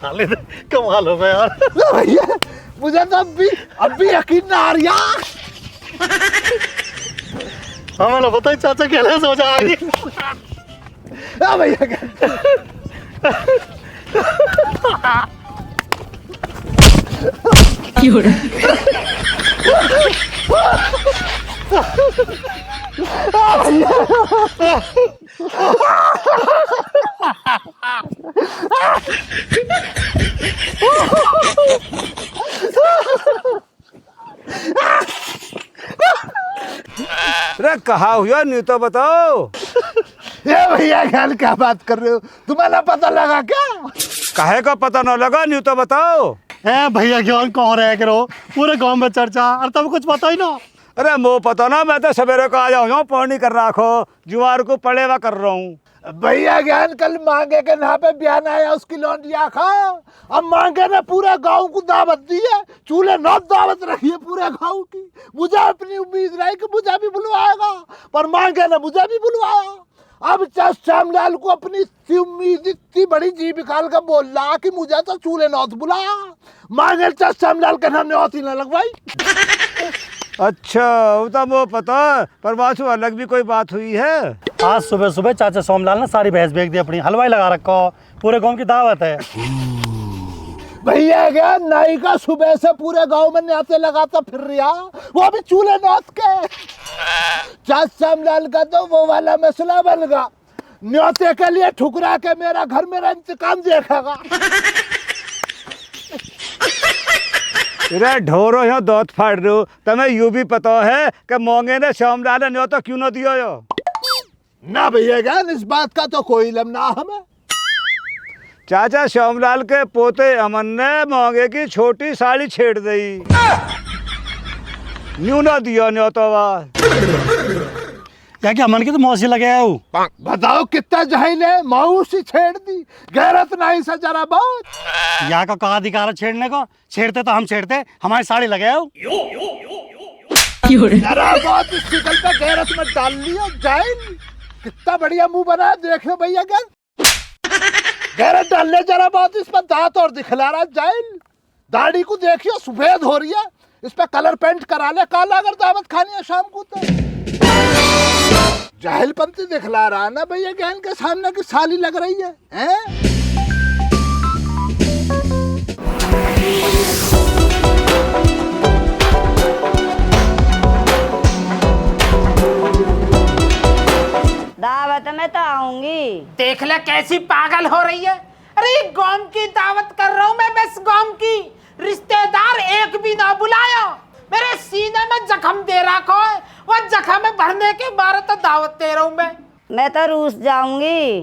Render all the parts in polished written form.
साले कमाल हो गया यार। भैया मुझे तो अब भी यकीन ना आ रहा। हमें पता ही चाचा कहने सोचा आगे। भैया अरे कहा हुआ नहीं तो बताओ। ये भैया ख्याल क्या बात कर रहे हो? तुम्हें ना पता लगा क्या? काहे का पता न लगा नहीं तो बताओ। भैया ज्ञान कौन रह करो पूरे गांव में चर्चा और तब कुछ पता ही ना। अरे मो पता ना, मैं तो सवेरे को आ जाऊँ पानी कर रखो, जुआर को पड़ेवा कर रहा हूँ। भैया ज्ञान कल मांगे के यहाँ पे बयान आया, उसकी लौंडिया खा। अब मांगे ने पूरे गांव को दावत दी है, चूल्हे नौ दावत रखी है पूरे गांव की। मुझे अपनी उम्मीद रही कि मुझे भी बुलवाएगा, पर मांगे ने मुझे भी बुलवाया। अब श्यामलाल को अपनी उम्मीद इतनी बड़ी जी निकाल कर बोल रहा कि मुझे तो चूल्हे नौत बुलाया। मांगे श्यामलाल के नाम न्योत ही न लगवाई। अच्छा वो तो वो पता, पर बासु अलग भी कोई बात हुई है। आज सुबह सुबह चाचा सोमलाल ने सारी भैंस बेच दी अपनी, हलवाई लगा रखा, पूरे गांव की दावत है। भैया गया नाई का सुबह से पूरे गांव में न्याते लगाता फिर रहा, वो भी चूल्हे नौत के। चाचा श्यामलाल का तो वो वाला मसला बन गया, न्योते के लिए ठुकरा के मेरा घर मेरा इंतकाम देखेगा। अरे ढोरो यहाँ दौत फाड़ रहे हो, तुम्हें यूं भी पता है कि मोंगे ने श्यामलाल ने न्योता क्यों न दियो यो? ना भैया ज्ञान इस बात का तो कोई इल्म ना हमें। चाचा श्यामलाल के पोते अमन ने मोंगे की छोटी साड़ी छेड़ दी, न्यू न दियो न्योता। क्या अमन की तो मौसी लगे है। बताओ कितना जहील है, मायूसी छेड़ दी, गैरत नहीं सा जरा बहुत। यहाँ का कहा अधिकार है छेड़ने को? छेड़ते तो हम छेड़ते, हमारी साड़ी लगे हो। जरा बहुत इस शिकल पे गैरत में डाल लिया जाहिल। कितना बढ़िया मुंह बना है, देखो भैया क्या गैरत डालने जरा बहुत इस पर दांत और दिखला रहा जाहिल। दाढ़ी को देखिए सफेद हो रही है, इस पे कलर पेंट करा ले काला अगर दावत खानी है शाम को तो। जाहिलपंती दिखला रहा ना भैया ज्ञान के सामने की साली लग रही है, हैं? दावत में तो आऊंगी। देख ले कैसी पागल हो रही है। अरे गांव की दावत कर रहा हूँ मैं, बस गांव की, रिश्तेदार एक भी ना बुलाया। मेरे सीने में जख्म दे रखा है, वो जख्म भरने के बारे तो दावत दे रहा हूँ मैं तो रूस जाऊंगी।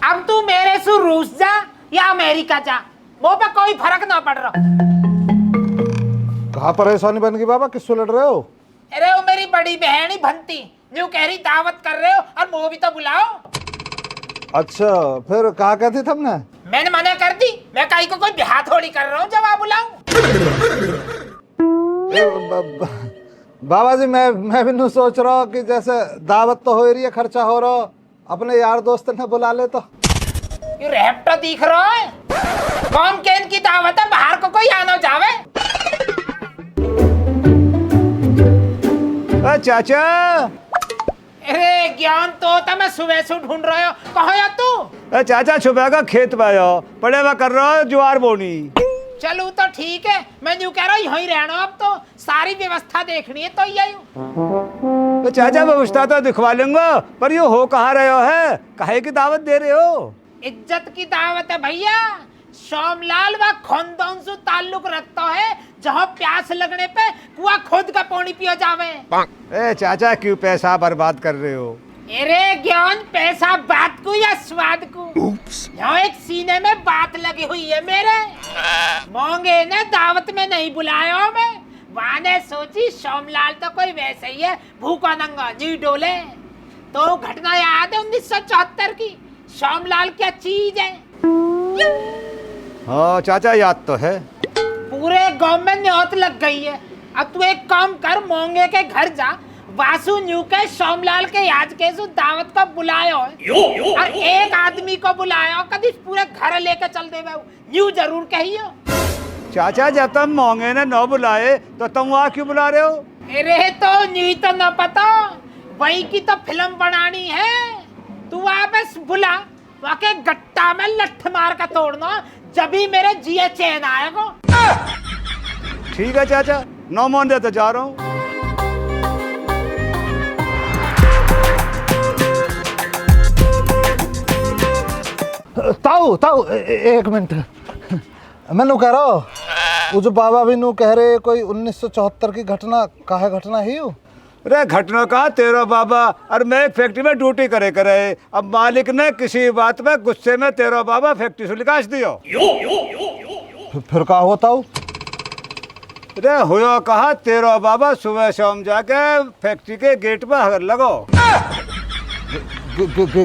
अब तू मेरे से रूस जा या अमेरिका जा, वो पे कोई फर्क ना पड़ रहा। कहाँ परेशानी बन गई बाबा, किससे लड़ रहे हो? अरे वो मेरी बड़ी बहन ही भंती जो कह रही दावत कर रहे हो और वो भी तो बुलाओ। अच्छा फिर कहा कहती थे हमने? मैंने मना कर दी, मैं कहीं को कोई ब्याह थोड़ी कर रहा हूँ जब बुलाऊं। बाबा जी मैं भी नहीं सोच रहा हूँ कि जैसे दावत तो हो रही है, खर्चा हो रहा, अपने यार दोस्त ने बुला ले तो। ये रैप्टा दिख रहा है, कौन केन की दावत है, बाहर को कोई आना जावे। चाचा अरे ज्ञान तो मैं सुबह से ढूंढ रहा हूँ, कहाँ या तू? चाचा छुपा का खेत पायो पड़े हुआ कर रहा हो ज्वार बोनी। चलो तो ठीक है, मैं यूँ कह रहा हूँ यहीं रहना, अब तो सारी व्यवस्था देखनी है तो यही। तो चाचा व्यवस्था तो दिखवा लेंगे, पर ये हो कहाँ रहे हो है, काहे की दावत दे रहे हो? इज्जत की दावत है भैया। सोमलाल व खानदान से ताल्लुक रखता है, जहाँ प्यास लगने पे कुआ खुद का पानी पिया जावे। ए चाचा क्यों पैसा बर्बाद कर रहे हो? अरे ज्ञान पैसा बात को या स्वाद को, यहाँ एक सीने में बात लगी हुई है मेरे। मोंगे ने दावत में नहीं बुलाया मैं, वहाँ ने सोची सोमलाल तो कोई वैसे ही है, भूखा नंगा जी डोले। तो घटना याद है 1974 की, सोमलाल क्या चीज है। हाँ चाचा याद तो है। पूरे गांव में न्योत लग गई है। अब तू एक काम कर, मोंगे के घर जा, वासु न्यू के सोमलाल के याद के सु दावत को बुलायो और एक आदमी को बुलायो कभी पूरे घर लेके चल देवे न्यू जरूर कहियो। चाचा जब तुम मोंगे ने न बुलाए तो तुम वहाँ क्यों बुला रहे हो? अरे तो न्यू तो न पता, वही की तो फिल्म बनानी है, तू वापस बुला, वाके गट्टा में लठ मार का तोड़ना, जब ही मेरे जिए चैन आएगा। ठीक है चाचा, नौ मान दे तो जा रहा हूँ। ताऊ ताऊ एक मिनट, मैं नु कह रहा हूँ वो जो बाबा भी नु कह रहे कोई 1974 की घटना, काहे घटना ही हो? अरे घटना कहा तेरा बाबा, और मैं एक फैक्ट्री में ड्यूटी करे अब मालिक ने किसी बात में गुस्से में तेरा बाबा फैक्ट्री से निकाल दियो। फिर कहा होता हूँ? अरे हुआ कहा तेरा बाबा सुबह शाम जाके फैक्ट्री के गेट पे हगल लगो।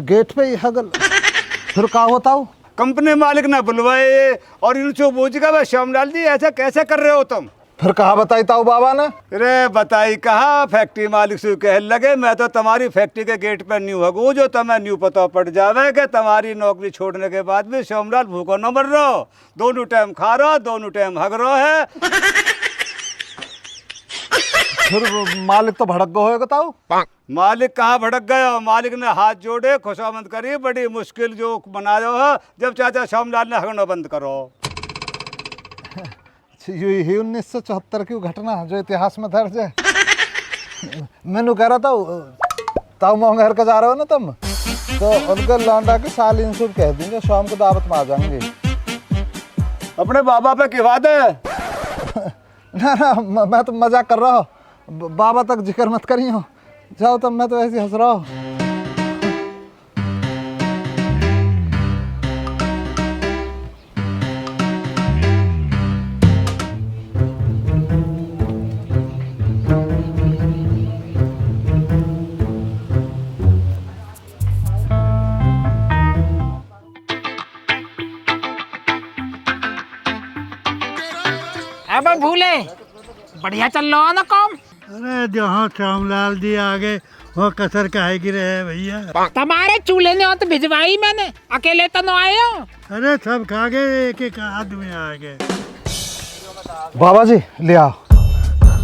गेट पे ही हगल? फिर कहा होता हूँ? कंपनी मालिक ने बुलवाए और इन चो बूझ का श्यामलाल जी ऐसा कैसे कर रहे हो तुम? फिर कहा बताई ताऊ बाबा ने? अरे बताई कहा, फैक्ट्री मालिक से कह लगे मैं तो तुम्हारी फैक्ट्री के गेट पर न्यू हगू, जो तुम्हें न्यू पता पड़ जावे कि तुम्हारी नौकरी छोड़ने के बाद भी श्यामलाल भूखो न मर रहो, दोनों टाइम खा रहो, दोनों टाइम हग रहो है। फिर मालिक तो भड़क गो होगा ताऊ? मालिक कहाँ भड़क गया, मालिक ने हाथ जोड़े खुशामद करी, बड़ी मुश्किल जो बनाया है जब चाचा श्यामलाल ने हगना बंद करो। यही 1974 की घटना जो इतिहास में दर्ज है। मैंने कह रहा था ताऊ मोंगहर का जा रहे हो ना तुम, तो उनके लौंडा की सालीन से कह देंगे शाम को दावत में आ जाएंगे। अपने बाबा पे की बात है? ना मैं तो मजाक कर रहा हूँ, बाबा तक जिक्र मत करियो, जाओ तब, मैं तो ऐसे हंस रहा हूँ। अब भूले बढ़िया चल रहा ना काम। अरे जहाँ श्यामलाल जी आगे वो कसर काहे की रहे भैया। तुम्हारे चूल्हे ने तो भिजवाई मैंने, अकेले तो न आए हो। अरे सब खा गए, एक एक आदमी आ गए। बाबा जी ले आओ।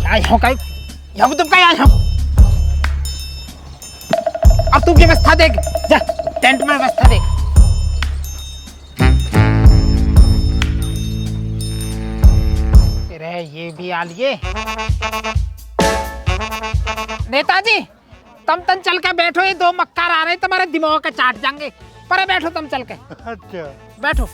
आए हो कहीं, यहाँ तुम कहीं आए हो? अब तू व्यवस्था देख, जा टेंट में व्यवस्था देख। अरे ये भी आ लिए। नेताजी तुम तन चल के बैठो, ये दो मक्कार आ रहे तुम्हारे दिमाग के चाट जाएंगे, पर बैठो तुम चल के। अच्छा बैठो।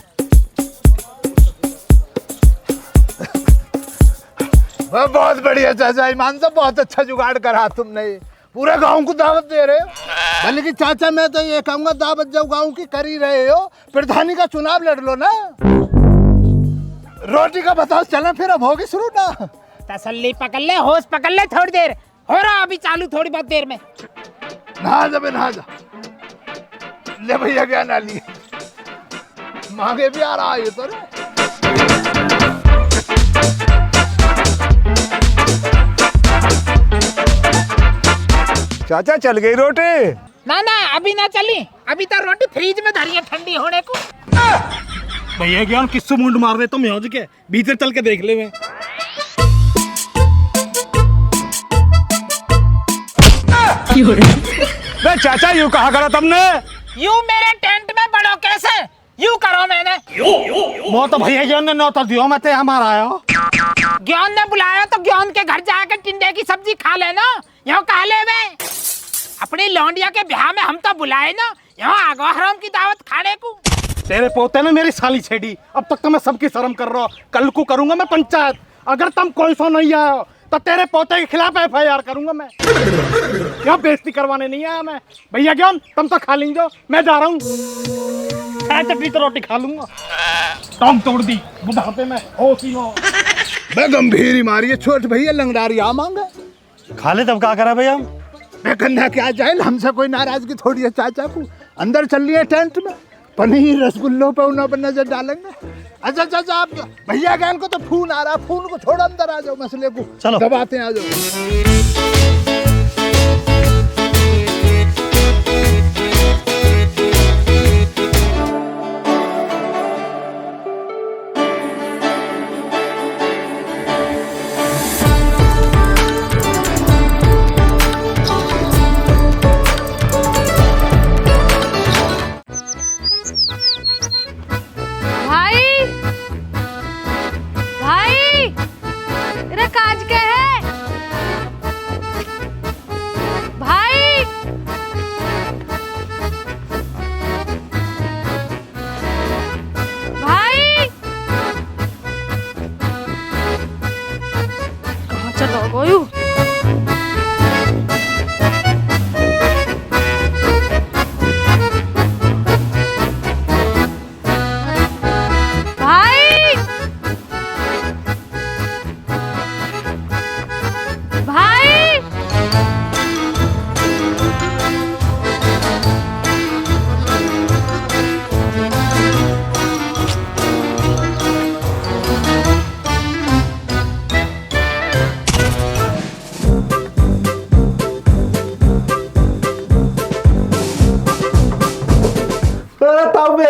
बहुत बढ़िया चाचा, ईमान से बहुत अच्छा जुगाड़ करा तुमने, पूरे गांव को दावत दे रहे हो। बल्कि चाचा मैं तो ये कहूँगा दावत जब गांव की कर ही रहे हो, प्रधानी का चुनाव लड़ लो ना। रोटी का बताओ चलें फिर, अब होगी शुरू ना। तसल्ली पकड़ ले, होश पकड़ ले, थोड़ी देर हो रहा अभी चालू, थोड़ी बहुत देर में। नहा जा बे, नहा जा। ले भैया क्या ना लिए, मांगे भी आ रहा है तो रे। चाचा चल गई रोटी? ना ना अभी ना चली, अभी तो रोटी फ्रीज में धरी है ठंडी होने को। भैया ज्ञान किससे मुंड मार रहे तुम यहाँ के भीतर चल के देख ले। मैं चाचा यूं कहा करा तुमने? यूं मेरे टेंट में बड़ो कैसे, यूं करो मैंने। वो तो भैया ज्ञान ने नौता दियो, मैं तो हमारा आया। ज्ञान ने बुलाया तो ज्ञान के घर जाकर टिंडे की सब्जी खा लेना, यहाँ कहा ले वे। अपनी लौंडिया के ब्याह में हम तो बुलाए ना, यहाँ आगवा हराम की दावत खाने को। तेरे पोते ने मेरी साली छेड़ी, अब तक तो मैं सबकी शर्म कर रहा हूँ। कल को करूंगा मैं पंचायत, अगर तुम कोई सो नहीं आया तो तेरे पोते के खिलाफ FIR करूंगा मैं। यहाँ बेइज्जती करवाने नहीं आया मैं। भैया ज्ञान तुम तो खा लेंगे, मैं जा रहा हूँ। चटनी तो रोटी खा लूंगा। टांग तोड़ दी बुढ़ापे में, होश ही हो। मैं गंभीर ही मारी है, छोट भैया लंगडारी आ मांगा। खा ले तब क्या करा भैया हम। मैं कहना क्या जाए, हमसे कोई नाराजगी थोड़ी है चाचा को। अंदर चल लिए टेंट में, पनीर रसगुल्लों पे उन्होंने पर नजर डालेंगे। अच्छा चाचा आप भैया ज्ञान को तो फोन आ रहा, फोन को छोड़ो, अंदर आ जाओ, मसले को चलो दबाते हैं, आ जाओ।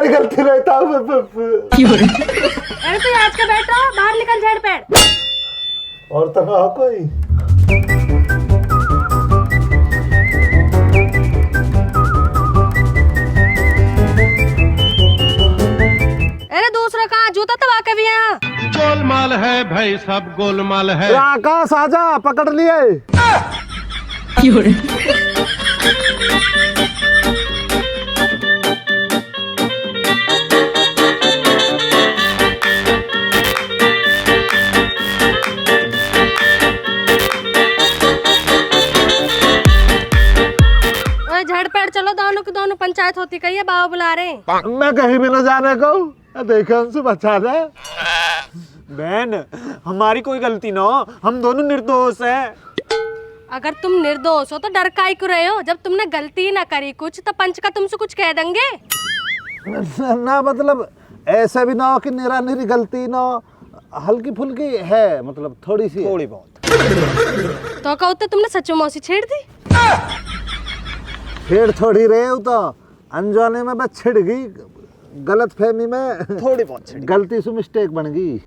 तुम्हारी गलती रहता हूँ अरे तू आज का बैठ रहा बाहर निकल झाड़ पेड़। और तो ना हो कोई। अरे दूसरा कहाँ जूता तबा के भी है यहाँ। गोलमाल है भाई, सब गोलमाल है। आकाश आजा, पकड़ लिए। ओए झाड़ पेड़ चलो, दोनों की दोनों पंचायत होती कही है, बाबा बुला रहे हैं। मैं कहीं भी न जाने को, देखे उनसे बचा दे। बहन हमारी कोई गलती ना हो, हम दोनों निर्दोष हैं। अगर तुम निर्दोष हो तो डर काहे को रहे हो? जब तुमने गलती ही ना करी कुछ तो पंच का तुमसे कुछ कह देंगे ना मतलब ऐसा भी ना हो कि निरा निरी गलती ना हो, हल्की फुल्की है, मतलब थोड़ी सी, थोड़ी बहुत। तो कहो तो तुमने सच में मौसी छेड़ दी। छेड़ थोड़ी रहे हो तो अनजाने में बस छिड़ गई, गलत फहमी में थोड़ी बहुत छिड़ी। गलती से मिस्टेक बन गई।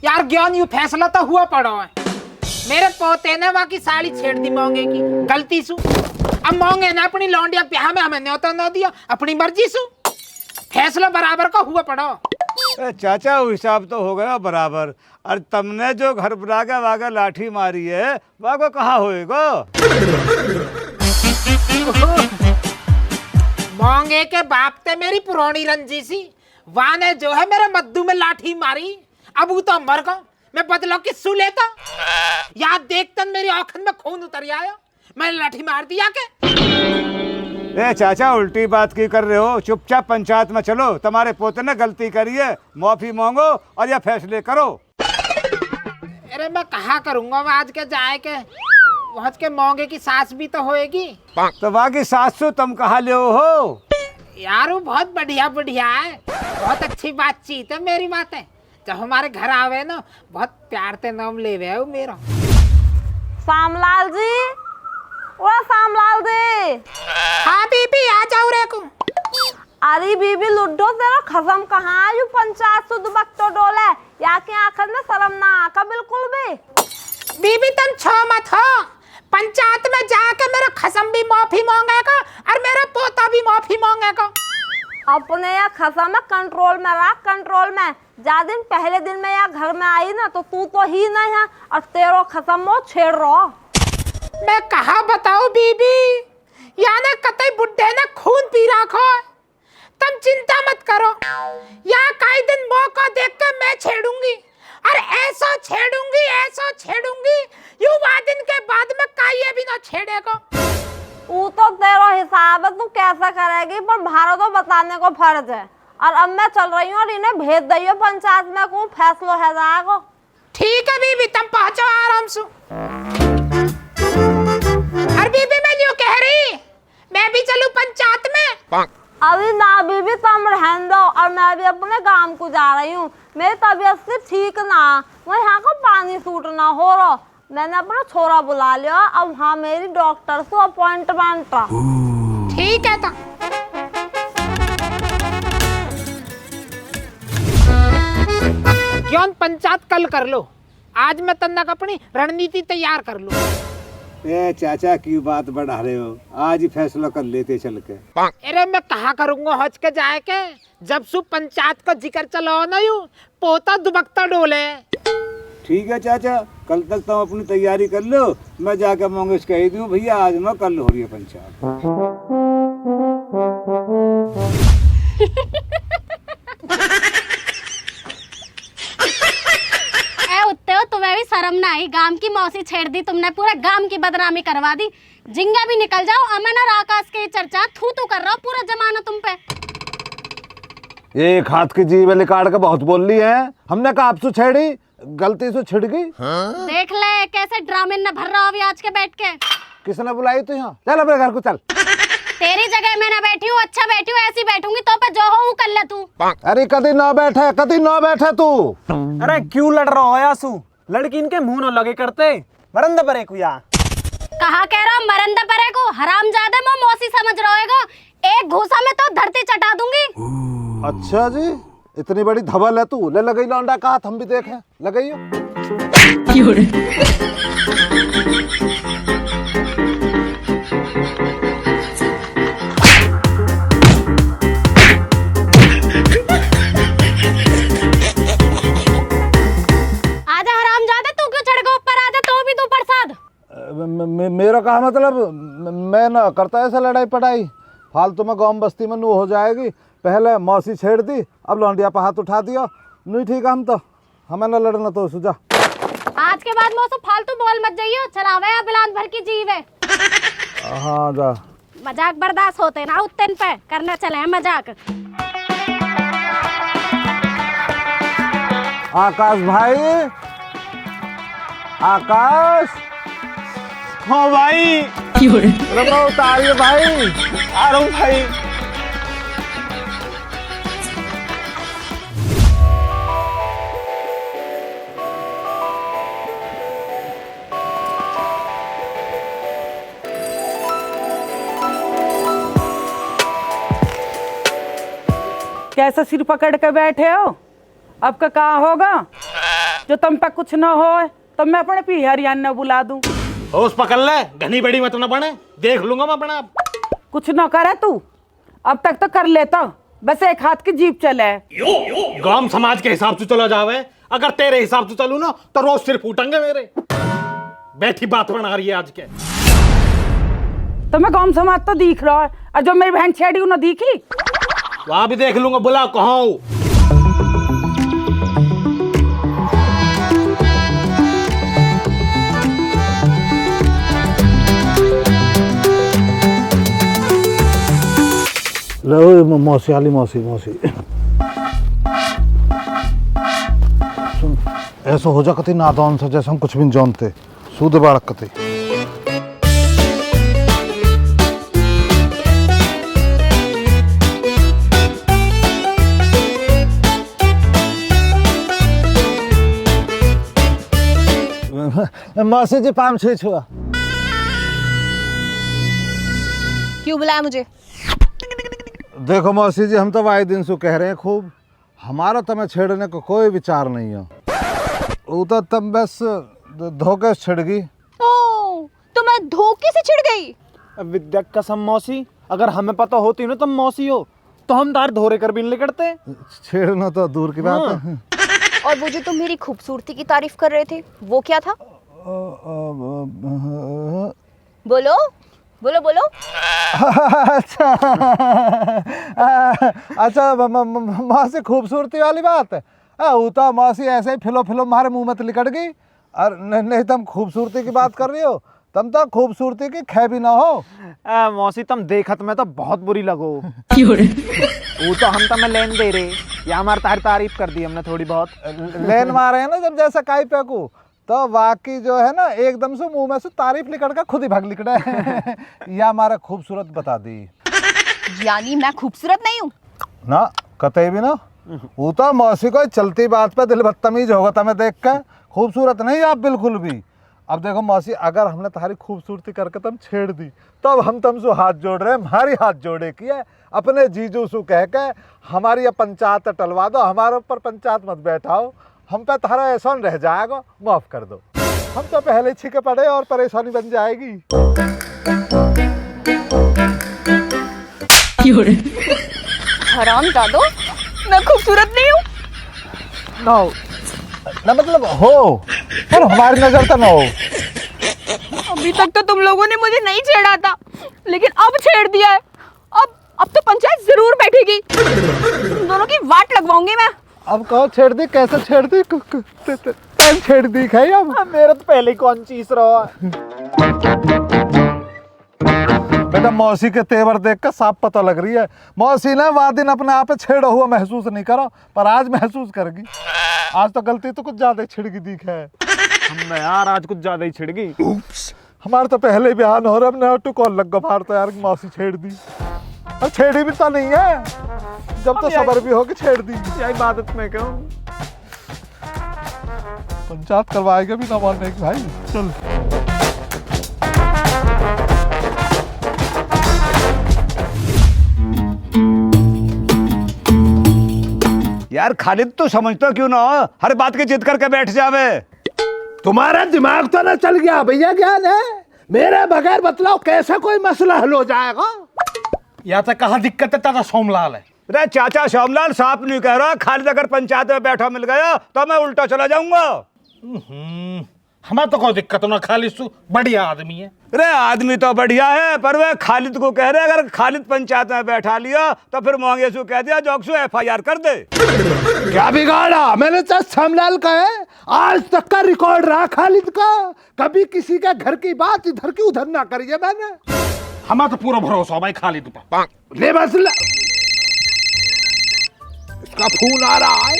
यार ज्ञान यू फैसला तो हुआ पड़ो है। मेरे पोते ने वहाँ की साड़ी छेड़ दी मोंगे की गलती सु। अब मोंगे ने अपनी लौंडिया ब्याह में हमें न्योता न दिया अपनी मर्जी सु। फैसला बराबर का हुआ पड़ो। चाचा वो हिसाब तो हो गया बराबर। और तुमने जो घर बुला के वागा लाठी मारी है वागो कहाँ होएगा? मोंगे के बाप ते मेरी पुरानी रंजी सी, वहाँ ने जो है मेरे मद्दू में लाठी मारी। अब वो तो मर गो, मैं बदलो किसू लेता? याद देखतन मेरी आंखन में खून उतर आया, मैंने लाठी मार दिया के। ए चाचा उल्टी बात की कर रहे हो? चुपचाप पंचायत में चलो, तुम्हारे पोते ने गलती करी है, माफी मांगो और या फैसले करो। अरे मैं कहा करूंगा आज के जाए के, वहाँ के मोंगे की सास भी तो होएगी। तो वहाँ की सासू तुम कहाँ ले हो? यार वो बहुत बढ़िया बढ़िया है, बहुत अच्छी बातचीत है मेरी बातें। जब हमारे घर आवे ना बहुत प्यार से नाम ले वे मेरा। सामलाल जी, ओ सामलाल जी। हाँ बीबी आ जाओ रे को। अरे बीबी लुड्डो तेरा खसम कहाँ है? पंचायत सुध वक्त तो डोले या के आखिर में शर्म ना आका बिल्कुल भी। बीबी तुम छो मत हो, पंचायत में जाके मेरा खसम भी माफी मांगेगा और मेरा पोता भी माफी मांगेगा। अपने या खसम में कंट्रोल में रख, कंट्रोल में। जा दिन पहले दिन में या घर में आई ना तो तू तो ही नहीं है और तेरो खसम वो छेड़ रहा। मैं कहा बताओ बीबी, याने कतई बुड्ढे ने खून पी रखो। तुम चिंता मत करो, या कई दिन मौका देख कर मैं छेड़ूंगी और ऐसा छेड़ूंगी युवा दिन के बाद में काई भी ना छेड़ेगा। वो तो तेरा हिसाब है, तू कैसा करेगी, पर भारत को बताने को फर्ज है। और अब मैं चल रही हूँ और इन्हें भेज दियो पंचायत में, को फैसलो है जाएगा। ठीक है बीबी, तुम पहुंचो आराम से। और बीबी मैं यूं कह रही, मैं भी चलूं पंचायत में? अभी ना बीबी तुम रहने दो, और मैं भी अपने काम को जा रही हूँ। मेरी तबीयत से ठीक ना, मैं यहाँ को पानी सूट ना हो रहा। मैंने अपना छोरा बुला लिया, अब हाँ मेरी डॉक्टर से अपॉइंटमेंट। ठीक है तो क्यों पंचायत कल कर लो, आज मैं तन्नक अपनी रणनीति तैयार कर लूं। ए चाचा क्यों बात बढ़ा रहे हो? आज ही फैसला कर लेते चल के। अरे मैं कहा करूंगा हज के जाए के, जब सु पंचायत का जिक्र चलो ना यूं पोता दुबकता डोले। ठीक है चाचा, कल तक तुम अपनी तैयारी कर लो, मैं जाकर मंगेश कह दूं भैया आज ना कल हो रही है पंचायत। उत्ते हो तुम्हें भी शर्म ना आई? गांव की मौसी छेड़ दी तुमने, पूरा गांव की बदनामी करवा दी। जिंगा भी निकल जाओ, अमन और आकाश की चर्चा थू तू कर रहा हो, पूरा जमाना तुम पे। एक हाथ की जीभ निकाल के बहुत बोल ली है। हमने कहा आपसे छेड़ी, गलती से छिड़ गई। देख ले कैसे ड्रामे न भर रहा हो अभी आज के बैठ के। किसने बुलाई तू यहाँ? चल अपने घर को चल। तेरी जगह मैं ना बैठी हूँ, अच्छा बैठी हूँ, ऐसी बैठूंगी तो पे जो हो वो कर ले तू। अरे कभी ना बैठे तू। अरे क्यों लड़ रहा हो यासू? लड़की इनके मुंह न लगे करते, बरंदा पर एक हुआ। कहा कह रहा मरंदे परे को हराम ज्यादा मैं मौसी समझ रहेगा। एक घूसा में तो धरती चटा दूंगी। अच्छा जी, इतनी बड़ी धवल है तू, ले लगई लौंडा का हाथ, हम भी देखें, लगाइयो। आजा हराम ज्यादा, तू क्यों चढ़ गया ऊपर? आजा तो भी तू प्रसाद। मेरा कहा मतलब, मैं ना करता ऐसा लड़ाई पड़ाई, फालतू में गाँव बस्ती में नू हो जाएगी। पहले मौसी छेड़ दी, अब लौंडिया पर हाथ उठा दिया। नहीं ठीक है, हम तो हमें ना लड़ना तो सुझा। आज के बाद मौसम फालतू बोल मत जाइयो, चलावे या बिलान भर की जीव है। हाँ जा, मजाक बर्दाश्त होते ना उतन पे करना चले हैं मजाक। आकाश भाई, आकाश। हाँ भाई। रखो उतारिए भाई। आ रहा हूँ भाई। कैसा सिर पकड़ के बैठे हो? अब का कहा होगा जो तुम पे कुछ ना हो तो मैं अपने पिहरियान न बुला दूं। होश पकड़ ले, घनी बड़ी मत ना बने, देख लूंगा मैं अपना आप। कुछ ना करे तू, अब तक तो कर लेता, बस एक हाथ की जीप चले। गांव समाज के हिसाब से चला जावे, अगर तेरे हिसाब से चलू ना तो रोज सिर फूटेंगे मेरे। बैठी बात बना रही है आज के। तो मैं गांव समाज तो दिख रहा है, और जो मेरी बहन छेड़ी ना दिखी, वहां भी देख लूंगा, बुला कहाँ हूँ। लो मौसी आली, मौसी मौसी सुन, ऐसा हो जा कती नादान से जैसे हम कुछ भी नहीं जानते, सूद बाड़क कती। मौसी जी पाम छुआ छुआ। क्यों बुलाया मुझे? देखो मौसी जी, हम तो वाई दिन से कह रहे हैं खूब, हमारा तुम्हें छेड़ने को कोई विचार नहीं है। वो तो तुम बस धोखे से छिड़ गई। ओह, तो मैं धोखे से छिड़ गई? विद्या कसम मौसी, अगर हमें पता होती ना तुम मौसी हो तो हम तार धोरे कर भी नहीं करते। छेड़ना तो दूर की बात है। और वो जो तुम मेरी खूबसूरती की तारीफ कर रहे थे, वो क्या था? बोलो बोलो बोलो। अच्छा अच्छा, मौसी खूबसूरती वाली बात है। वो तो मौसी ऐसे ही फिलो फिलो हमारे मुंह में तो लिकट गई। और नहीं, तुम खूबसूरती की बात कर रही हो, तुम तो खूबसूरती की खे भी ना हो। मौसी तुम देखत में तो बहुत बुरी लगो। वो तो हम तुम्हें लेन दे रहे, या हमारी तारी तारीफ कर दी हमने थोड़ी बहुत। लेन मारे हैं ना जब जैसा काई पे को, तो वाकई जो है ना एकदम से मुंह में से तारीफ निकल कर खुद ही भाग निकला है। या हमारा खूबसूरत बता दी। यानी मैं खूबसूरत नहीं हूँ ना? कतई भी ना। वो तो मौसी को चलती बात पे दिल बदतमीज होगा तुम्हें देख कर। खूबसूरत नहीं आप बिल्कुल भी। अब देखो मौसी, अगर हमने तुम्हारी खूबसूरती करके तुम छेड़ दी तो अब हम तुमसे हाथ जोड़ रहे हैं, हमारी हाथ जोड़े की है। अपने जीजू से कह के हमारी ये पंचायत टलवा दो, हमारे ऊपर पंचायत मत बैठाओ, हम पे तुम्हारा एहसान रह जाएगा, माफ कर दो। हम तो पहले छिके पड़े और परेशानी बन जाएगी। हराम जादो, मैं खूबसूरत नहीं हूँ। ना मतलब हो, पर हमारी नजर तो ना हो। अभी तक तो तुम लोगों ने मुझे नहीं छेड़ा था, लेकिन अब छेड़ दिया है। अब तो पंचायत जरूर बैठेगी। तुम दोनों की वाट लगवाऊंगी मैं। अब कहो छेड़ दी, कैसे छेड़ दी? छेड़ दी खाई अब। मेरा तो पहले ही कौन चीज रहा। बेटा मौसी के तेवर देख कर साफ पता लग रही है, मौसी ने वह दिन अपने आप छेड़ा हुआ महसूस नहीं करा, पर आज महसूस करेगी। आज तो गलती तो कुछ ज्यादा ही छिड़ गई दिख है। हम यार आज कुछ ज्यादा ही छिड़ गई। हमारे तो पहले बयान हो रहा, हमने ऑटो कॉल लग गया तो यार मौसी छेड़ दी। और छेड़ी भी तो नहीं है, जब तो सबर भी हो कि छेड़ दी। यही बात मैं कहूँ, पंचायत करवाएगा भी ना मानने की भाई। चल यार खालिद तो समझता क्यों ना हो? हर बात की जिद करके बैठ जावे। तुम्हारा दिमाग तो ना चल गया भैया, ज्ञान है मेरे बगैर बतलाओ कैसे कोई मसला हल हो जाएगा? या तो कहाँ दिक्कत है तेरा सोमलाल है। अरे चाचा श्यामलाल साफ नहीं कह रहा, खालिद अगर पंचायत में बैठा मिल गया तो मैं उल्टा चला जाऊंगा। हमें तो कोई दिक्कत ना, खालिद तू बढ़िया आदमी है। अरे आदमी तो बढ़िया है, पर वह खालिद को कह रहे अगर खालिद पंचायत में बैठा लिया तो फिर मोंगे सु कह दिया जोक्सु FIR कर दे। क्या बिगाड़ा? मैंने तो श्यामलाल का है, आज तक का रिकॉर्ड रहा खालिद का, कभी किसी के घर की बात इधर की उधर ना करिए मैंने। हमें तो पूरा भरोसा है भाई खालिद पर। ले मसला, इसका फोन आ रहा है।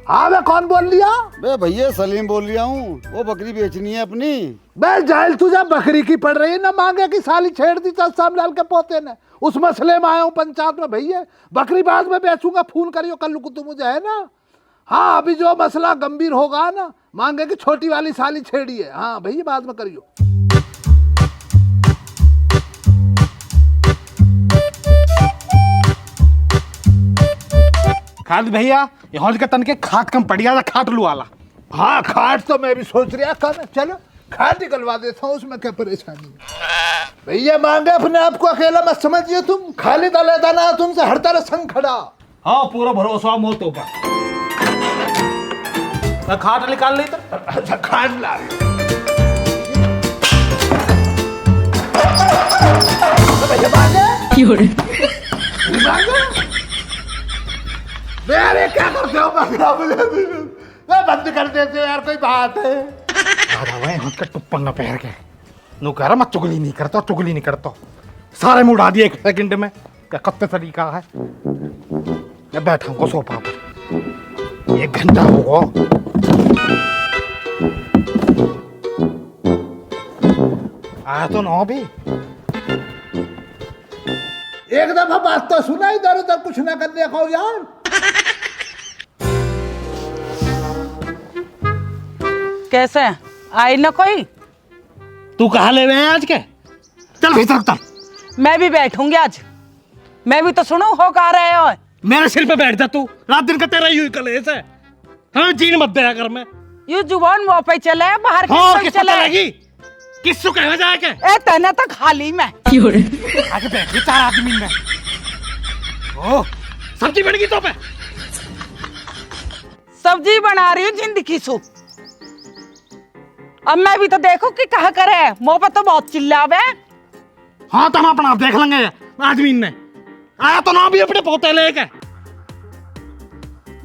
हाँ मैं कौन बोल लिया? बे भैया सलीम बोल रहा हूँ, वो बकरी बेचनी है अपनी। बे जाहिल तुझे बकरी की पड़ रही है ना, मांगे की साली छेड़ दी श्यामलाल के पोते ने, उस मसले में आया हूँ पंचायत में। भैया बकरी बाद में बेचूंगा, फोन करियो कल को तुम मुझे, है ना? हाँ अभी जो मसला गंभीर होगा ना, मांगे की छोटी वाली साली छेड़ी है। हाँ भैया बाद में करियो। खालिद भैया यहाँ के तन के खाट कम पड़ गया था, खाट लू वाला। हाँ खाट तो मैं भी सोच रहा था, चलो खाट निकलवा देता हूँ, उसमें क्या परेशानी है। भैया मांगे अपने आप को अकेला मत समझिए तुम, खालिद अलहदा ना तुमसे हर तरह संग खड़ा। हाँ पूरा भरोसा मोतो पर। मैं खाट निकाल ली तो। अच्छा खाट ला अरे क्या करते हो? बंद कर देते यार, कोई बात है? का टुप्पन न पहर के नु कह रहा मैं चुगली नहीं करता, चुगली नहीं करता। सारे मुड़ा दिए 1 सेकंड में, क्या कत्ते तरीका है। मैं बैठा हूँ सोफा पर, 1 घंटा होगा। आया तो ना भी। एक दफा बात तो सुना, इधर उधर कुछ ना करने को यार। कैसे आई ना कोई? तू कहाँ ले गए आज के? चल भीतर चल। मैं भी बैठूंगी आज, मैं भी तो सुनूं हो कहा रहे हो। मेरे सिर पे बैठ जा तू, रात दिन का तेरा यूं ही कलेश है। हाँ जीन मत दया कर। मैं ये जुबान मुंह पे चले बाहर हाँ किस चलेगी? किसको कहना जाके? ए तने तो खाली में आगे बैठ गए 4 आदमी में। ओ सब्जी बन गई तो पे सब्जी बना रही हूँ जिंदगी सु। अब मैं भी तो देखो कि कहा करे, मुंह पे तो बहुत चिल्लावे। हाँ तो हम अपना आप देख लेंगे। आदमी ने आया तो ना भी अपने पोते लेके।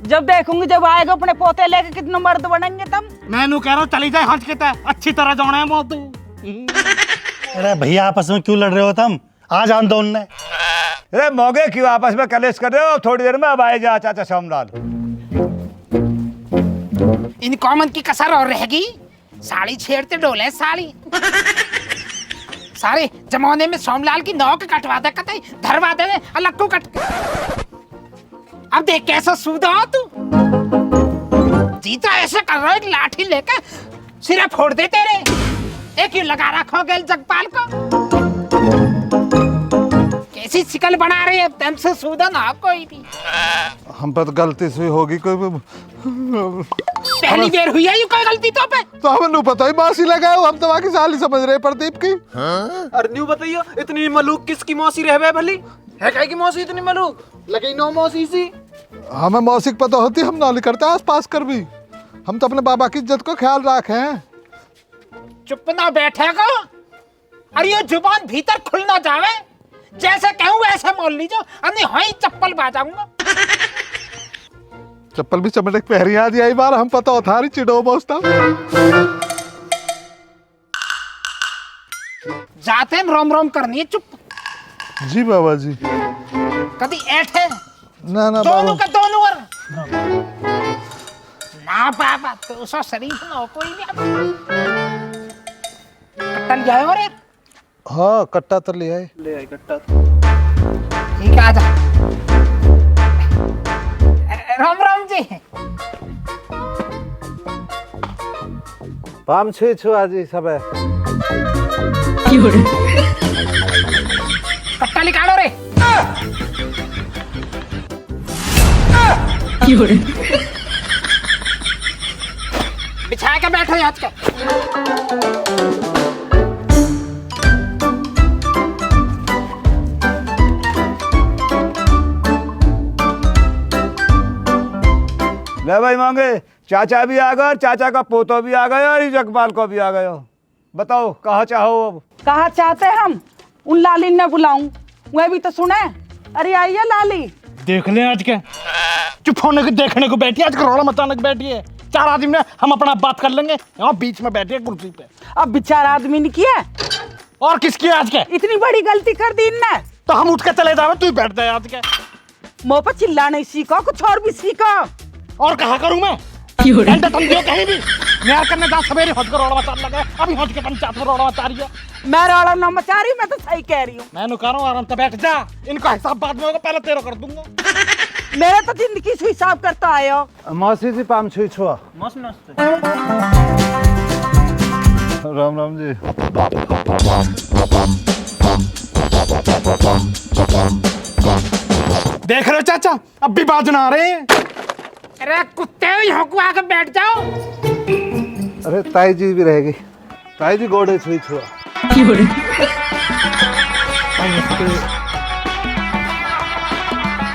जब देखूंगी जब आएगा अपने पोते लेके, कितने मर्द बनेंगे तुम। मैं कह रहा हूँ चली जाए हंस के तय अच्छी तरह जाना है मौत। अरे भैया आपस में क्यों लड़ रहे हो तुम? आ जान दो उनने। अरे मोगे क्यों आपस में कलेश कर रहे हो? थोड़ी देर में अब आए जा चाचा श्यामलाल। इन कॉमन की कसर और रहेगी, साड़ी छेड़ते डोले साड़ी। सारे जमाने में सोमलाल की नौक कटवा दे, कतई धरवा दे अलग को कट। अब देख कैसा सूदा हो तू। जीता ऐसे कर रहा है, एक लाठी लेकर सिरा फोड़ दे तेरे। एक ही लगा रखो गेल जगपाल को। कैसी शिकल बना रही है, तुमसे सूदा ना कोई भी। हम पर गलती से होगी कोई भी। पहली बार हुई है ये कोई गलती तो पे। तो हमें नहीं पता ही मौसी लगाए, हम तो बाकी साली समझ रहे प्रदीप की। अरे न्यू बताइयो इतनी मलूक किसकी मौसी रहवे भली है? काय की मौसी इतनी मलूक लगी नो मौसी सी। हमें मौसी की पता होती, हम ना करते आस पास कर भी। हम तो अपने बाबा की इज्जत को ख्याल रखे हैं। चुप ना बैठेगा। अरे ये जुबान भीतर खुल ना जावे, जैसे कहूँ वैसे मोल लीजिए, अन्य हाई चप्पल बाजाऊंगा। चप्पल भी चमड़े की पहरी आ दिया बार, हम पता होता रही चिड़ो मोस्ता। जाते रोम रोम करनी है, चुप। जी बाबा जी। कभी ऐठ है ना ना दोनों बाबा। का दोनों वर ना बाबा तो सो शरीफ ना हो कोई नहीं। कट्टा लिया है और यार। हाँ कट्टा तो ले आए। ले आई कट्टा। ठीक है आजा। राम राम जी। पाम छे छो आज सब है। कट्टा निकालो रे। बिछा के बैठो आज का। ले भाई मांगे, चाचा भी आ गए, चाचा का पोतो भी आ गया और इजकबाल को भी आ गया। बताओ कहाँ चाहो अब? कहाँ चाहते हम? उन लाली ने बुलाऊं, वह भी तो सुने। अरे आइए लाली। देख ले आज के चुप होने को देखने को बैठी, आज रोड़ा मचाने को बैठी है। 4 आदमी ने हम अपना बात कर लेंगे, यहाँ बीच में बैठे कुर्सी पे। अब बेचारा आदमी ने किया और किसकी आज के? इतनी बड़ी गलती कर दी इनने, तो हम उठ के चले जावे, तू ही बैठ जाए आज के। मुंह पर चिल्ला नहीं सीखो, कुछ और भी सीखो। और कहा करूं मैं? घंटे तुम दियो कहीं भी न्याय करने जा, सवेरे हज कर रोड़ा मचाने लगे, अभी हज के पंचायत में रोड़ा मचा रही है। मैं रोड़ा न मचा रही, मैं तो सही कह रही हूँ। मैं कह रहा हूँ आराम से बैठ जा, इनका हिसाब बाद में होगा, पहले तेरा कर दूंगा। मेरे तो जिंदगी से हिसाब करता आयो। मौसी जी पाम छुई छुआ। राम राम जी। देख रहे हो चाचा, अब भी बाज ना आ रहे हैं। अरे कुत्ते हो, यहाँ को आकर बैठ जाओ। अरे ताई जी भी रहेगी, ताई जी गोड़े छुई छुआ।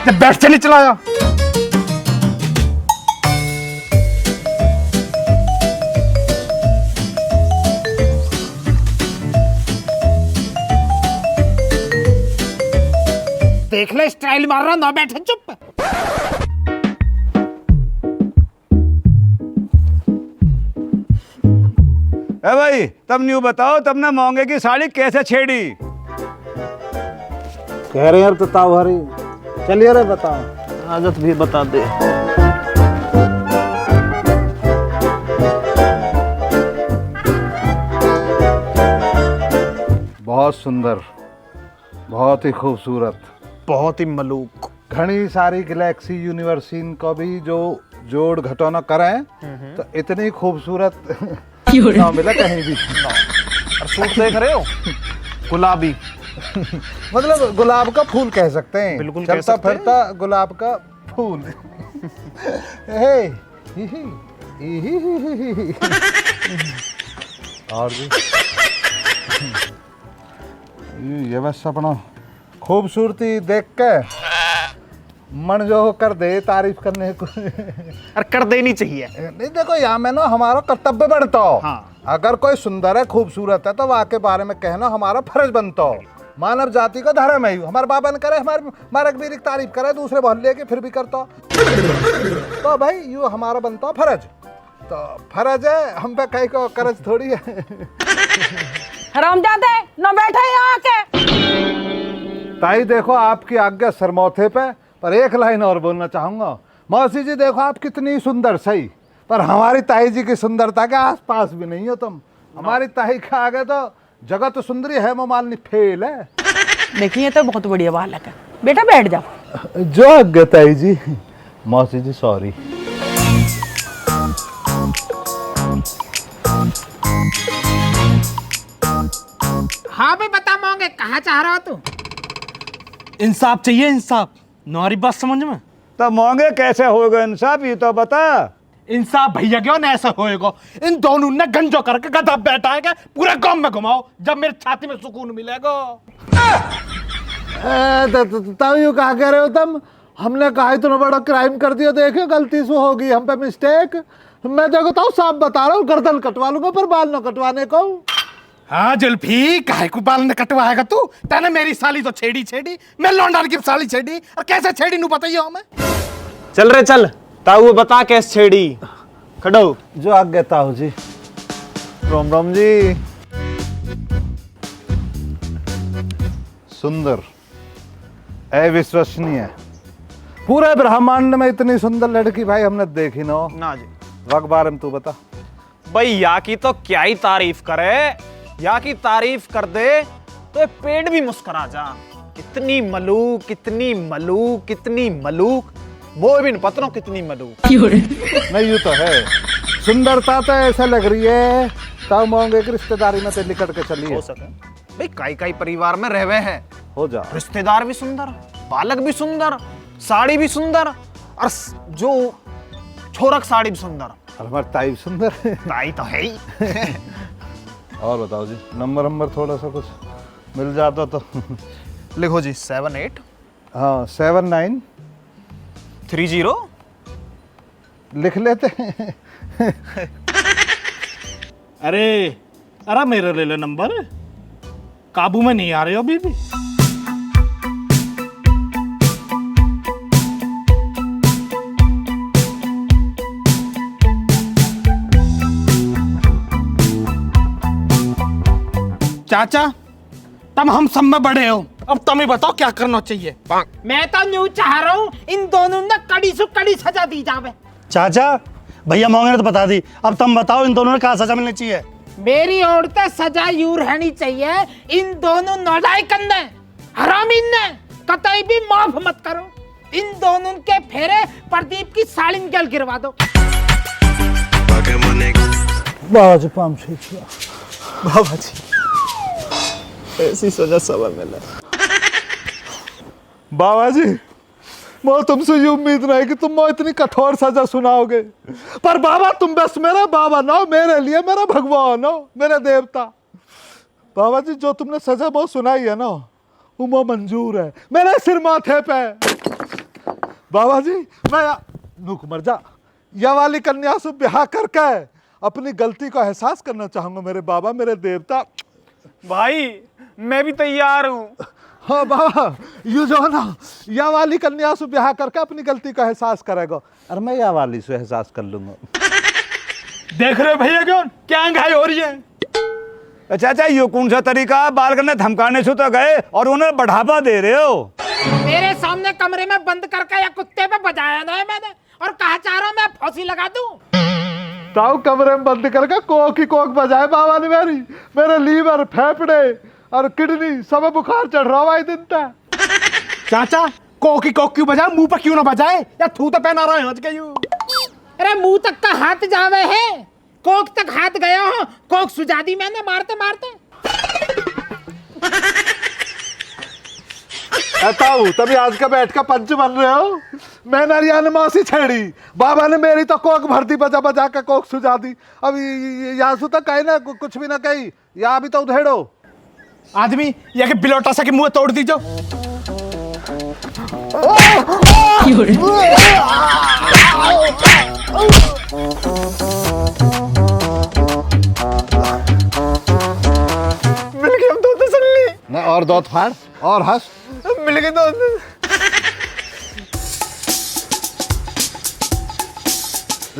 जब बैठ से नहीं चलाया। देख ले स्टाइल मार रहा, ना बैठे चुप। ए भाई तब न्यू बताओ, तुमने मोंगे की साड़ी कैसे छेड़ी? कह रहे यार तो ताऊ हरी। चलिए रे बताओ। आदत भी बता दे। बहुत सुंदर, बहुत ही खूबसूरत, बहुत ही मलूक। घनी सारी गैलेक्सी यूनिवर्सिन को भी जो जोड़ घटोना करें तो इतनी खूबसूरत ना मिला कहीं भी। और सूट देख रहे हो, गुलाबी। मतलब गुलाब का फूल कह सकते हैं। बिल्कुल कह चलता सकते हैं। फिरता गुलाब का फूल। हे, ही, ही। और भी ये बस अपना खूबसूरती देख के मन जो कर दे तारीफ करने को। और कर देनी चाहिए। नहीं देखो, यहाँ में ना हमारा कर्तव्य बनता हो। हाँ। अगर कोई सुंदर है, खूबसूरत है, तो वाके बारे में कहना हमारा फर्ज बनता हो। मानव जाति का धर्म है। हमारे बाबा ने करे, हमारे भी तारीफ करे, दूसरे मोहल्ले की फिर भी करता हो। तो भाई यू हमारा बनता हो फर्ज। तो फर्ज है, हम पे कहीं को कर्ज थोड़ी है। हरामजादे, न बैठे यहाँ आके। ताई देखो, आपकी आज्ञा सरमौथे पे, पर एक लाइन और बोलना चाहूंगा। मौसी जी देखो, आप कितनी सुंदर सही, पर हमारी ताई जी की सुंदरता के आसपास भी नहीं हो तुम। हमारी ताई के आगे तो जगत तो सुंदरी है, मोमालनी फेल है। देखिए तो बहुत बढ़िया बालक है, बेटा बैठ जाओ। जो आज्ञा ताई जी। मौसी जी सॉरी। हाँ भी बता मोंगे, कहाँ चाह रहा हो तू? इंसाफ चाहिए, इंसाफ। नौरी बात समझ में? तो मोंगे कैसे होगा इंसाफ, ये तो बता। इंसाफ भैया क्यों न ऐसा होएगा? इन दोनों ने गंजो करके गधा बैठाएगा, पूरे गांव में घुमाओ, जब मेरे छाती में सुकून मिलेगा। तब यूँ कहा कह रहे हो तुम? हमने कहा इतना बड़ा क्राइम कर दिया, देखो गलती से होगी, हम पे मिस्टेक। मैं देखो तो साफ बता रहा हूँ, गर्दन कटवा लूंगा पर बाल न कटवाने को। हाँ जुल्फी, काहे को बाल ने कटवाएगा तू? तने मेरी साली तो छेड़ी, मैं लौंडा की साली छेड़ी, और कैसे छेड़ी नू बताइए हमें। चल रे चल, ताऊ बता कैसे छेड़ी। खड़ो। जो आज्ञा ताऊ जी। राम राम जी। सुंदर, अविश्वसनीय, पूरे ब्रह्मांड में इतनी सुंदर लड़की भाई हमने देखी ना जी। वक्त बारे में तू बता। भाई या की तो क्या ही तारीफ करे, या की तारीफ कर दे तो पेट भी मुस्कुरा जा। कितनी मलूक, कितनी मलूक, कितनी मलूक, वो भी नहीं पता कितनी मलूक। नहीं यूँ तो है, सुंदरता तो ऐसा लग रही है तब मोंगे की रिश्तेदारी में तो निकट के चली हो सके भाई, काई परिवार में रहवे हैं। हो जा। रिश्तेदार भी सुंदर, बालक भी सुंदर, साड़ी भी सुंदर, और जो छोरक साड़ी सुंदर। और हमारी ताई सुंदर है। ताई तो है ही। और बताओ जी, नंबर थोड़ा सा कुछ मिल जाता तो। लिखो जी 78। हाँ 7930 लिख लेते हैं। अरे मेरे ले लो नंबर, काबू में नहीं आ रहे हो अभी भी। चाचा तुम हम सब में बड़े हो, अब तुम ही बताओ क्या करना चाहिए। मैं तो न्यू चाह रहा हूँ इन दोनों ने कड़ी से कड़ी सजा दी जावे। चाचा भैया मोंगे ने तो बता दी, अब तुम बताओ इन दोनों ने क्या सजा मिलनी चाहिए। मेरी ओर से सजा यूं रहनी चाहिए, इन दोनों नालायकन ने, हरामीन ने कतई भी माफ मत करो। इन दोनों के फेरे प्रदीप की साड़ी निकल गिरवा दो। बाबा जी 500। बाबा जी ऐसी सजा सब मिला। बाबा जी मैं तुमसे ये उम्मीद नहीं कि तुम इतनी कठोर सजा सुनाओगे, पर बाबा तुम बस मेरा बाबा ना हो, मेरे लिए मेरा भगवान हो, मेरे देवता। बाबा जी जो तुमने सजा बहुत सुनाई है ना वो मंजूर है मेरे सिर माथे पे। बाबा जी मैं नुक मर जा यह वाली कन्या से ब्याह करके अपनी गलती का एहसास करना चाहूंगा मेरे बाबा, मेरे देवता। भाई मैं भी तैयार हूँ। हाँ बाबा यू जो है ना या वाली कन्या से ब्याह करके अपनी गलती का एहसास करेगा, और मैं या वाली से एहसास कर लूंगा। देख रहे हो भैया क्यों क्या अंगाई हो रही है। चाचा ये कौन सा तरीका, बाल करने धमकाने से तो गए और उन्हें बढ़ावा दे रहे हो। मेरे सामने कमरे में बंद करके या कुत्ते पे बजाया ना है मैंने, और कहा चाह रहा हूं मैं फांसी लगा दूं। ताऊ कमरे में बंद करके कोक ही कोक बजाए बाबा ने मेरे लीवर, फेफड़े और किडनी सब बुखार चढ़ रहा भाई दिन तक। चाचा कोक ही कोक क्यों बजाए, मुंह पर क्यों ना बजाए, या थू तो पहना रहा है यूं। अरे मुंह तक का हाथ जावे है, कोक तक हाथ गया हो, कोक सुझा दी मैंने मारते मारते। ताऊ तभी आज का बैठ का पंच बन रहे हो। मैंने ने मौसी छेड़ी, बाबा ने मेरी तो कोक भर दी, बजा बजा के कोक सुझा दी। अब यासु तक कही ना कुछ भी ना कही, या अभी तो उधेड़ो आदमी या के बिलोटा सा के मुंह तोड़ दीजो। मिल गए हम दो तसल्ली। ना और दो फाड़ और हंस। मिल गए दो।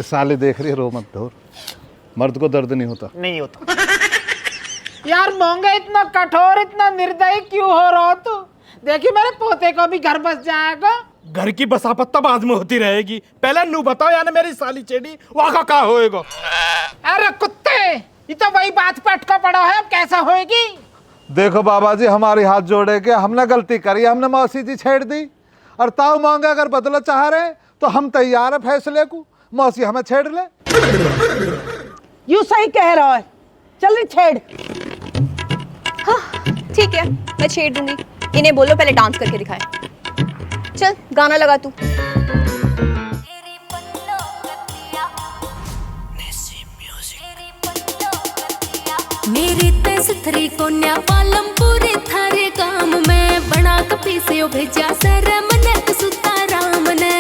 साले देख रही है, रो मत ढोर, मर्द को दर्द नहीं होता। नहीं होता। यार मोंगे इतना कठोर इतना निर्दयी क्यों हो रहा हो तू? देखिए मेरे पोते को भी घर बस जाएगा। घर की बसापत तब आज में होती रहेगी, पहले नू बताओ यानी मेरी साली चेड़ी वहां का होएगा। अरे कुत्ते ये तो वही बात पे अटका पड़ा है, अब कैसा होएगी। देखो बाबा जी हमारी हाथ जोड़े के हमने गलती करी, हमने मौसी जी छेड़ दी, और ताऊ मांगे अगर बदला चाह रहे तो हम तैयार है फैसले को, मौसी हमें छेड़ ले। यू सही कह रहा है, चल रही छेड़। हाँ ठीक है मैं छेड़ दूंगी, इन्हें बोलो पहले डांस करके दिखाए। चल गाना लगा तू। मेरी तेसरी कोन्या पालमपुरी थारे काम में बना कपी से भेजा सर मनत सुता राम ने।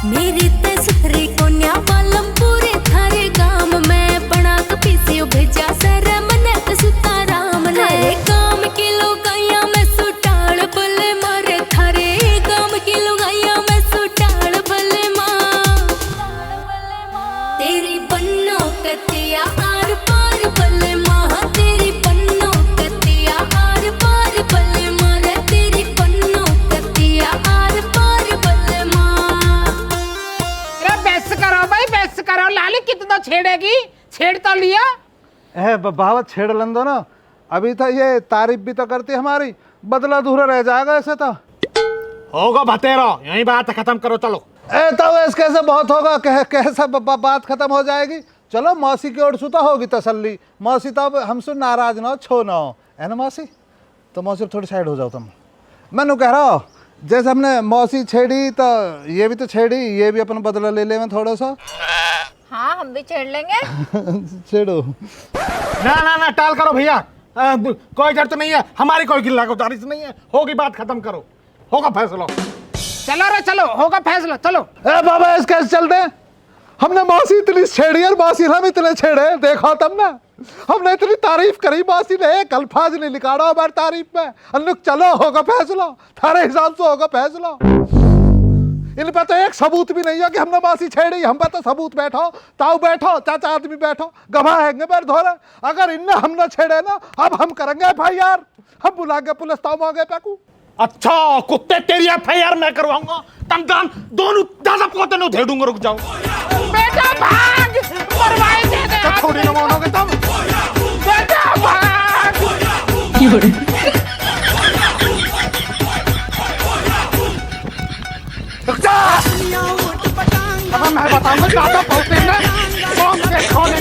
मेरी तेसरी कोन्या पालमपुरी थारे काम में बना कपी से भेजा सर मनत सुता राम ने। काम की लुगाइया में सुटाल बले मारे थारे, काम की लुगाइया में सुटाल बले मां। तेरी बन्नो कतिया आर पार बले मां, तेरी बन्नो कतिया आर पार बले मां रे, तेरी बन्नो कतिया आर पार बले मां। अरे बेस करो भाई बेस करो, लाली कितना छेड़ेगी, छेड़ तो लिया। बाबा छेड़ लन दो ना, अभी तो ये तारीफ भी तो करती हमारी, बदला अधूरा रह जाएगा ऐसे तो। होगा भतेरो, यही बात खत्म करो चलो। तो इसके से बहुत होगा, कैसा बात खत्म हो जाएगी। चलो मौसी की ओर से तो होगी तसल्ली, मौसी तो अब हमसे नाराज ना हो, छो ना हो, है ना मौसी। तो मौसी थोड़ी साइड हो जाओ तुम। मैंने कह रहा हूँ जैसे हमने मौसी छेड़ी तो ये भी तो छेड़ी, ये भी अपन बदला ले ले में थोड़ा सा। हाँ हम भी छेड़ लेंगे। छेड़ो। ना टाल करो भैया, कोई डर तो नहीं है, हमारी कोई गिल्ला गुजारिश नहीं है, होगी बात खत्म करो, होगा फैसला। चलो रे चलो, होगा फैसला, चलो। ए बाबा इस कैसे चल दे, हमने मौसी इतनी छेड़ी और मौसी हम इतने छेड़े, देखा तुमने, हमने इतनी तारीफ करी मौसी ने, एक अल्फाज नहीं निकाला हमारी तारीफ में। अनुक चलो होगा फैसला, थारे हिसाब से होगा फैसला। इन पर तो एक सबूत भी नहीं है कि हमने मौसी छेड़ी, हम पर तो सबूत बैठो, ताऊ बैठो, चाचा आदमी बैठो, गवाह हैंगे मेरे धोरे। अगर इनने हमने छेड़े ना, अब हम करेंगे FIR, हम बुलाएंगे पुलिस, ताऊ मांगे पैकू। अच्छा कुत्ते, तेरी FIR मैं करवाऊंगा, तुम दोनों दादा पोते नो धेड़ूंगा, रुक जाओ। बेटा भाग, मरवाई दे दे। थोड़ी ना मानोगे तुम। बेटा भाग। रुक जा। अब मैं बताऊंगा दादा पोते ने कौन से खाने